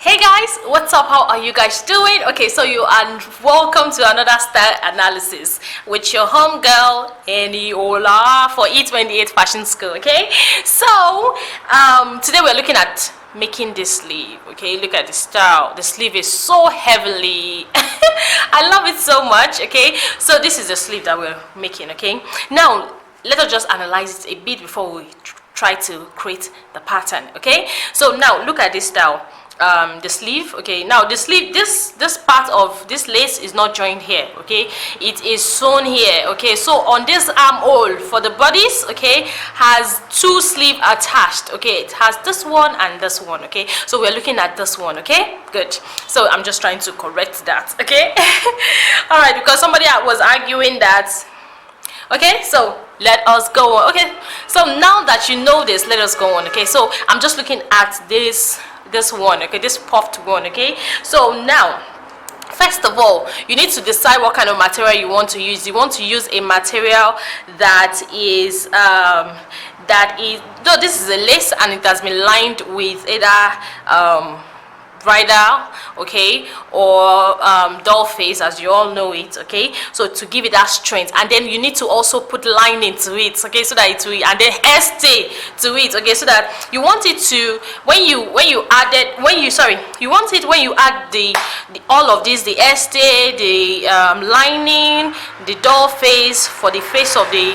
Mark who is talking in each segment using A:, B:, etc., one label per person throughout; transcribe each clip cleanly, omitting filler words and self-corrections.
A: Hey guys, what's up? How are you guys doing? Okay, so you are welcome to another style analysis with your home girl Eniola for E28 Fashion School. Okay, so today we're looking at making this sleeve. Okay, look at the style. The sleeve is so heavily I love it so much. Okay, so this is the sleeve that we're making. Okay, now let us just analyze it a bit before we try to create the pattern. Okay, so now look at this style. The sleeve. Okay, now the sleeve, this part of this lace is not joined here. Okay, it is sewn here. Okay, so on this armhole for the bodice, okay, has two sleeve attached. Okay, it has this one and this one. Okay, so we're looking at this one. Okay, good. So I'm just trying to correct that. Okay. All right, because somebody was arguing that. Okay, so let us go on. Okay, so now that you know this, let us go on. Okay, so I'm just looking at this one. Okay, this puffed one. Okay, so now first of all, you need to decide what kind of material you want to use. You want to use a material that is though this is a lace and it has been lined with either bridal, okay, or doll face, as you all know it. Okay, so to give it that strength, and then you need to also put lining to it. Okay, so that it will, and then hairstay to it. Okay, so that you want it to, when you add the all of this, the hairstay, the lining, the doll face, for the face of the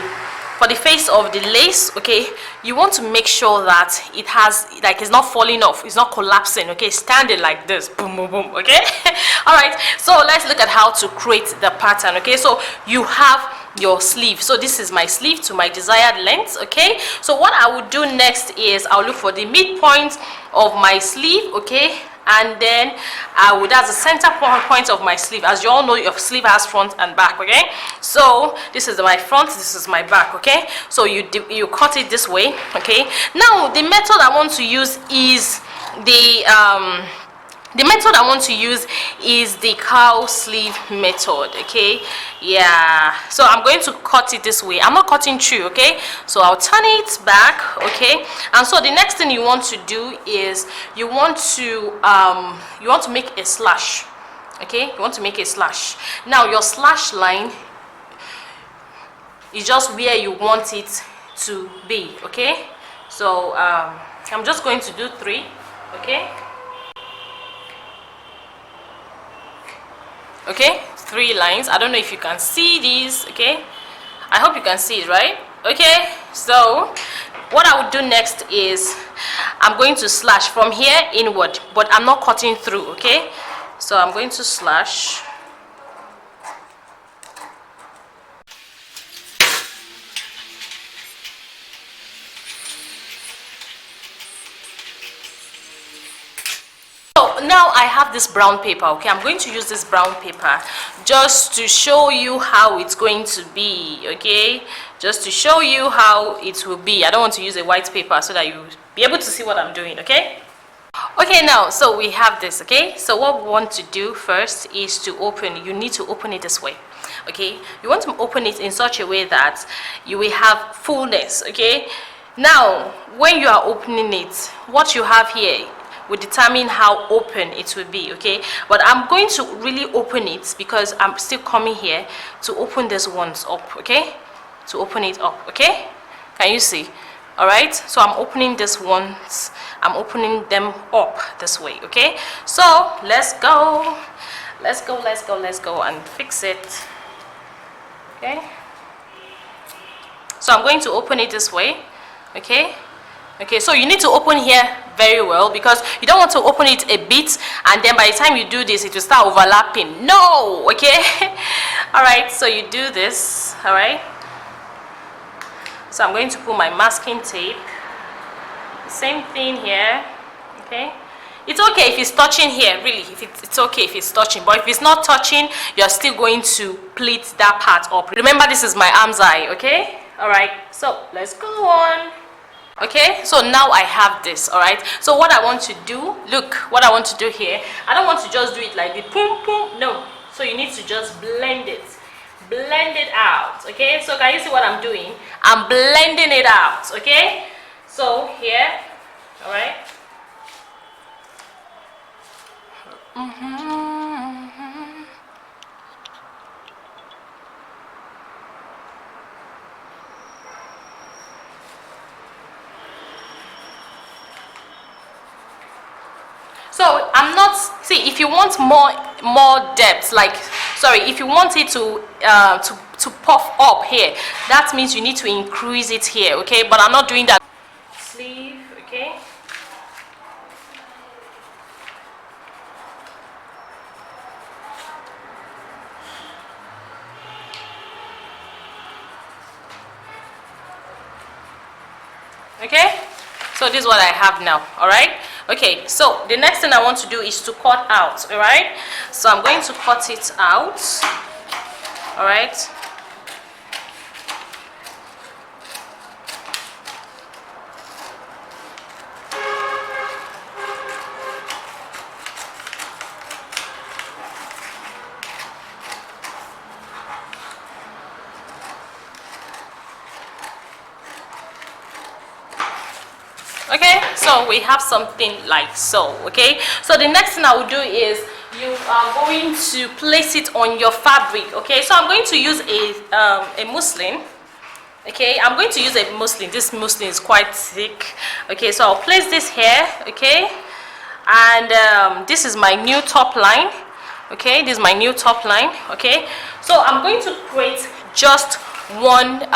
A: lace. Okay, you want to make sure that it has, like, it's not falling off, it's not collapsing. Okay, standing like this, boom boom boom. Okay. All right, so let's look at how to create the pattern. Okay, so you have your sleeve. So this is my sleeve to my desired length. Okay, so what I would do next is I'll look for the midpoint of my sleeve. Okay, and then that's the center point of my sleeve. As you all know, your sleeve has front and back. Okay, so this is my front, this is my back. Okay, so you cut it this way. Okay, now the method I want to use is the cow sleeve method. Okay, yeah, so I'm going to cut it this way. I'm not cutting through. Okay, so I'll turn it back. Okay, and so the next thing you want to do is you want to make a slash. Okay, you want to make a slash. Now your slash line is just where you want it to be. Okay, so I'm just going to do 3. Okay. Okay, 3 lines. I don't know if you can see these. Okay, I hope you can see it, right? Okay, so what I would do next is I'm going to slash from here inward, but I'm not cutting through. Okay, so I'm going to slash. Now I have this brown paper. Okay, I'm going to use this brown paper just to show you how it's going to be. Okay, just to show you how it will be. I don't want to use a white paper so that you be able to see what I'm doing. Okay, now so we have this. Okay, so what we want to do first is to open. You need to open it this way. Okay, you want to open it in such a way that you will have fullness. Okay, now when you are opening it, what you have here will determine how open it will be. Okay, but I'm going to really open it because I'm still coming here to open these ones up. Okay, to open it up. Okay, can you see? All right, so I'm opening these ones, I'm opening them up this way. Okay, so let's go and fix it. Okay, so I'm going to open it this way. Okay, so you need to open here very well because you don't want to open it a bit and then by the time you do this it will start overlapping. No. Okay. All right, so you do this. All right, so I'm going to put my masking tape, same thing here. Okay, it's okay if it's touching here, really, if it's okay if it's touching, but if it's not touching, you're still going to pleat that part up. Remember, this is my arm's eye. Okay, all right, so let's go on. Okay, so now I have this. All right, so what I want to do, look what I want to do here. I don't want to just do it like the boom boom. No, so you need to just blend it out. Okay, so can you see what I'm doing? I'm blending it out. Okay, so here, all right, So I'm not, see, if you want more depth, like, sorry, if you want it to puff up here, that means you need to increase it here, okay? But I'm not doing that. Sleeve, okay? Okay, so this is what I have now. All right, okay, so the next thing I want to do is to cut out. All right, so I'm going to cut it out. All right, okay, so we have something like so. Okay, so the next thing I will do is you are going to place it on your fabric. Okay, so I'm going to use a muslin. Okay, I'm going to use a muslin. This muslin is quite thick. Okay, so I'll place this here. Okay, and this is my new top line. Okay, this is my new top line. Okay, so I'm going to create just one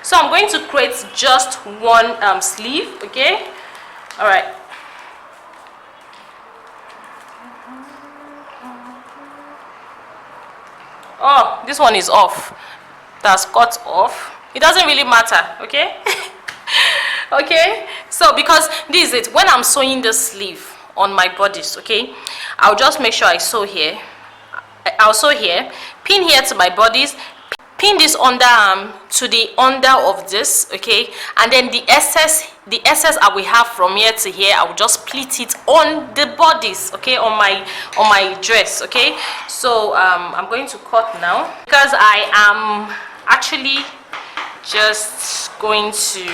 A: so I'm going to create just one sleeve. Okay, all right. Oh, this one is off. That's cut off. It doesn't really matter. Okay. Okay, so because this is it, when I'm sewing the sleeve on my bodice, okay, I'll just make sure I sew here. I'll sew here, pin here to my bodice, pin this underarm to the under of this, okay, and then the excess I will have from here to here, I will just pleat it on the bodice, okay, on my dress. Okay, so I'm going to cut now because I am actually just going to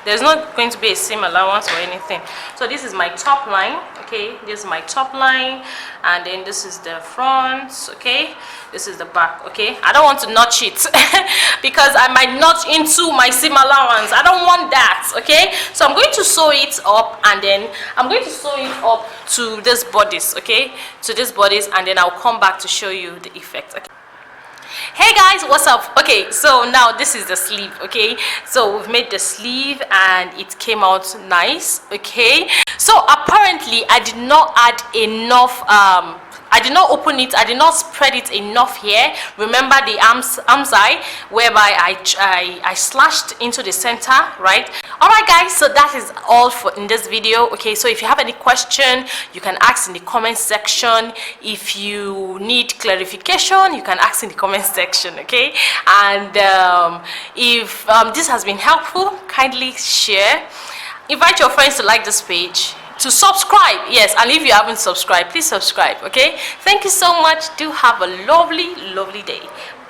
A: there's not going to be a seam allowance or anything. So this is my top line. Okay, this is my top line, and then this is the front. Okay, this is the back. Okay, I don't want to notch it because I might notch into my seam allowance. I don't want that. Okay, so I'm going to sew it up, and then I'm going to sew it up to this bodice. Okay, to this bodice, and then I'll come back to show you the effect. Okay. Hey guys, what's up? Okay, so now this is the sleeve. Okay, so we've made the sleeve and it came out nice. Okay, so apparently I did not add enough I did not open it, I did not spread it enough here. Remember the arms eye, whereby I slashed into the center, right? Alright guys, so that is all for in this video. Okay, so if you have any question, you can ask in the comment section. If you need clarification, you can ask in the comment section. Okay, and if this has been helpful, kindly share, invite your friends to like this page, to subscribe, yes, and if you haven't subscribed, please subscribe. Okay, thank you so much. Do have a lovely day.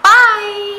A: Bye.